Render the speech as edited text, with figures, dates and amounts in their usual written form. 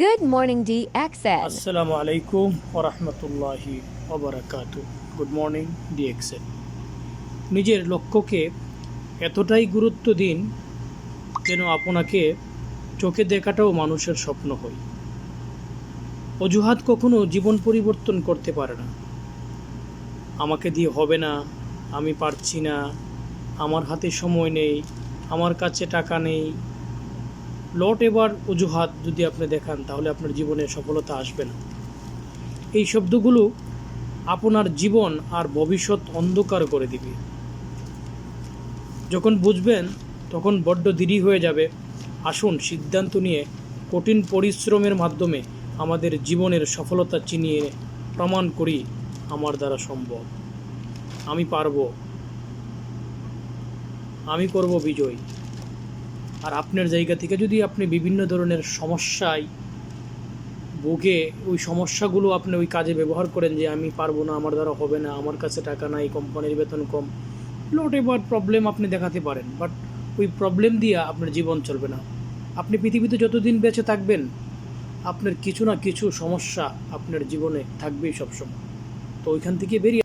Good morning, DXN. আসসালামু আলাইকুম ওয়া রাহমাতুল্লাহি ওয়া বারাকাতুহু। Good morning DXL. নিজের লক্ষ্যকে এতটাই গুরুত্ব দিন যেন আপনাকে চোখে দেখাটাও মানুষের স্বপ্ন হয়। অজুহাত কখনো জীবন পরিবর্তন করতে পারে না। আমাকে দিয়ে হবে না, আমি পারছি না, আমার হাতে সময় নেই, আমার কাছে টাকা নেই, লট এবার অজুহাত যদি আপনি দেখান তাহলে আপনার জীবনে সফলতা আসবে না। এই শব্দগুলো আপনার জীবন আর ভবিষ্যৎ অন্ধকার করে দিবে। যখন বুঝবেন তখন বড্ড দেরি হয়ে যাবে। আসুন সিদ্ধান্ত নিয়ে কঠিন পরিশ্রমের মাধ্যমে আমাদের জীবনের সফলতা চিনিয়ে প্রমাণ করি আমার দ্বারা সম্ভব। আমি পারবো, আমি করব বিজয়। আর আপনার জায়গা থেকে যদি আপনি বিভিন্ন ধরনের সমস্যায় ভুগে ওই সমস্যাগুলো আপনি ওই কাজে ব্যবহার করেন যে আমি পারবো না, আমার দ্বারা হবে না, আমার কাছে টাকা নাই, কোম্পানির বেতন কম, লট এবার প্রবলেম আপনি দেখাতে পারেন, বাট ওই প্রবলেম দিয়ে আপনার জীবন চলবে না। আপনি পৃথিবীতে যতদিন বেঁচে থাকবেন আপনার কিছু না কিছু সমস্যা আপনার জীবনে থাকবেই সবসময়। তো ওইখান থেকে বেরিয়ে